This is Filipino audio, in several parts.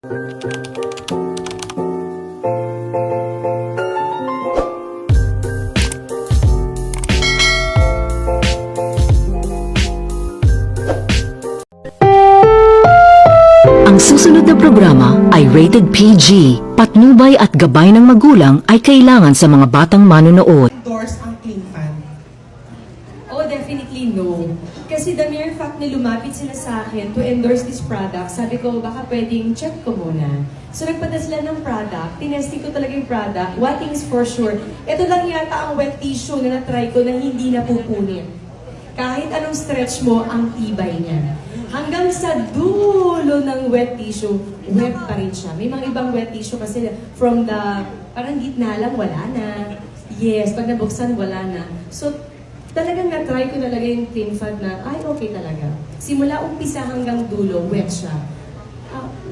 Ang susunod na programa ay rated PG. Patnubay at gabay ng magulang ay kailangan sa mga batang manonood. Endorse ang Clean Fan? Oh, definitely no. Kasi the mere fact na lumapit sila sa akin to endorse this product, sabi ko, baka pwedeng check ko muna. So nagpadala sila ng product, tinesting ko talaga yung product. One thing is for sure, ito lang yata ang wet tissue na na-try ko na hindi napupunit. Kahit anong stretch mo, ang tibay niya. Hanggang sa dulo ng wet tissue, wet pa rin siya. May mga ibang wet tissue kasi from the, parang gitna lang, wala na. Yes, pag nabuksan, wala na. So, talagang na-try ko talaga yung Clean Fan na, ay, okay talaga. Simula umpisa hanggang dulo, wet siya.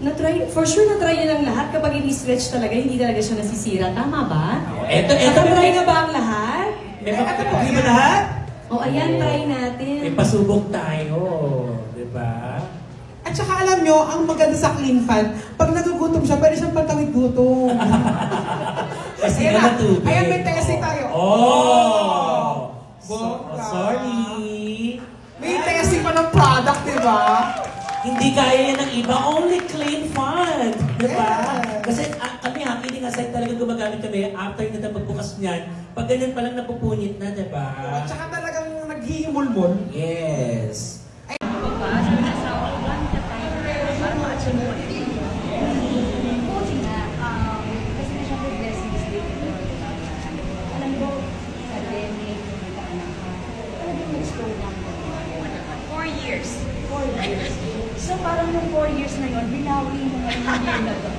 Na-try, for sure na-try niya ng lahat. Kapag ini-stretch talaga, hindi talaga siya nasisira. Tama ba? Eto, Na-try na ba ang lahat? May papapagin ba lahat? O, ayan, try natin. May pasubok tayo, di ba? At saka alam nyo, ang maganda sa Clean Fan, pag nagugutom siya, pwede siyang pantawid gutom. Kasi Ayan nga na. natubig. Ayan, may tesi tayo. Oh! Bongga. Sorry. May tesi pa ng product, di ba? Hindi kaya yan ng iba, only Clean Fan. Di ba? Yes. Kasi kami kidding aside talaga gumagamit kami after na pagbukas niyan. Pag ganyan palang napupunit na, di ba? At saka talagang naghihimulmol. Yes. So parang yung 4 years na yun, binawi mo ngayon yung year na to.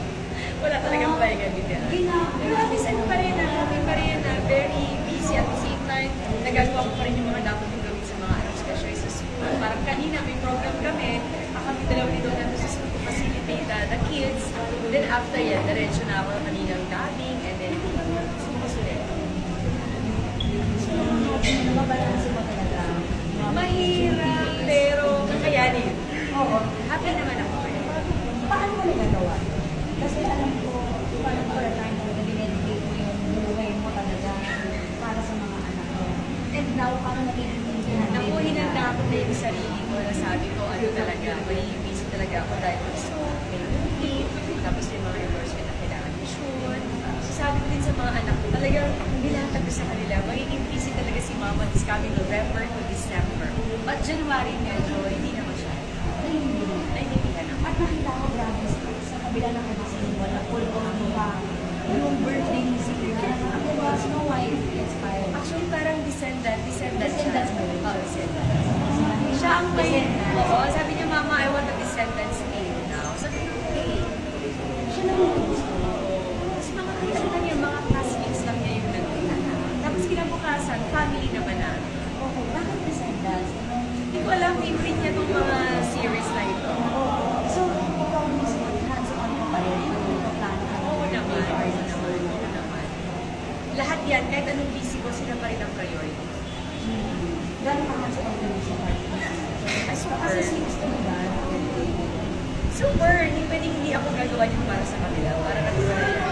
Wala talagang pahinga dito. Binawi Minsan pa rin na very busy at the same time, nagagawa ko pa rin yung mga dapat yung gawin sa mga anak, especially sa school. Parang kanina may program kami, kami dalawa dito natin sa school to facilitate the kids. Then after yan, diretso na ako kanina ng dubbing and then subukas ulit. So, nababalansin mo talaga. Mahirap, pero kakayanin. Oo. Happy naman ako. Paano mo nagagawa? Kasi alam ko, parang for a time mo, dinedicate mo yung buhay mo talaga para sa mga anak mo. And now, parang nag-iintindihan din. Naku, hinanda ako na yung sarili ko na sabi ko, ano talaga, may busy talaga ako dahil gusto, may movie, tapos may mga endorsement na kailangan mission. So sabi ko din sa mga anak ko, talagang nilatag ko sa kanila, magiging busy talaga si Mama this coming November to December. But January medyo, hindi na masyado. Naiintindihan ako. At nakita ko, grabe, sa kabila ng kanyang wala, full ko ang mukha. Yung birthday ni Zira, ang diba, Snow White inspired. Actually, parang descendant siya. Descendants mo rin? Oo, descendant. Siya ang may, oo, sabi niya, Mama, I want a descendant's name now. Sabi ko, okay. Siya naman gusto. Kasi mga kailan niya, mga classmates lang niya yung nagpinana. Tapos kinabukasan, family naman na. Okay, bakit descendants? Hindi ko alam, favorite niya itong mga series na ito. So, ikaw mismo, hands-on mo pa rin yung plano ka Oo naman, oo naman. Lahat yan, kahit anong busy ko, sila pa rin ang priority. Gano'n ka hands-on ka rin sa party? Kasi since to ba? Super! Hindi pwedeng hindi ako gagawa yung para sa kanila. Para nagawa nila.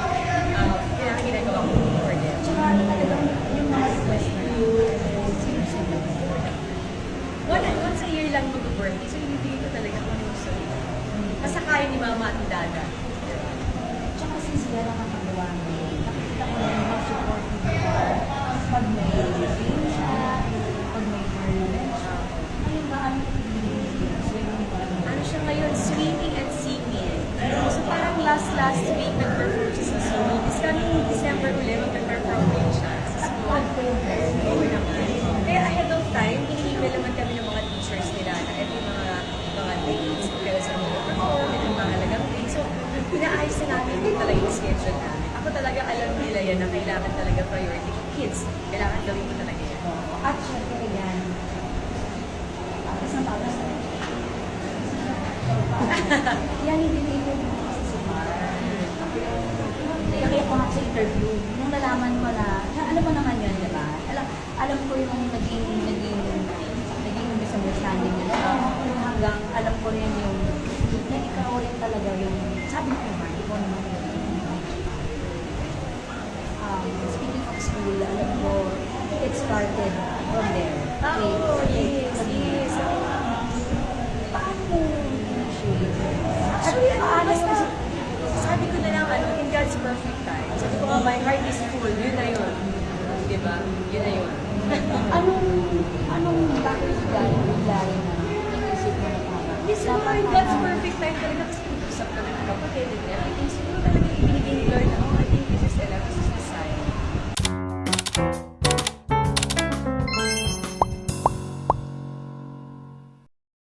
Kaya ginagawa ko for them. Tsaka talagang yung mga request na sinusunod. Once a year lang mag-birthday, so hindi ko talaga kung ano gusto nila. Basta kaya ni Mama at ni Dada. Tsaka since gano'n ka magawa mo, nakikita ko na yung support mo pag may game siya, pag may tournament siya. Ngayon ba, ano swimming ba? Ano siya ngayon? Swimming and singing. So parang last week nag-perform siya sa school. This coming December ulit, mag-perform din siya sa school. Oo naman. Kaya ahead of time, hinihingi naman kami ng mga teachers nila na every mga dates, kaya sa mga perform, and ang mahalagang things. So, inaayos na namin din talaga yung schedule namin. Ako talaga alam nila yan na kailangan talaga priority ko. Kids, kailangan gawin ko talaga yan. At syempre yan, isang talas na yan, hindi na ito yung masasumar. Kaya ko nga sa interview, nung nalaman ko na alam mo naman yun, di ba? Alam ko yung naging misunderstanding nila. Hanggang alam ko rin yung na ikaw rin talaga yung, sabi ko naman, ikaw naman speaking of school, alam mo, it started from there. Yes. Paano mo initiate? Actually, basta, sabi ko na lang, in God's perfect time. Sabi ko, my heart is full. Yun na yun. Diba? Yun na yun. Anong bakit gano'n bigla rin na inisip mo na parang Hindi siguro in God's perfect time talaga kasi usap kami ng kapatid and everything.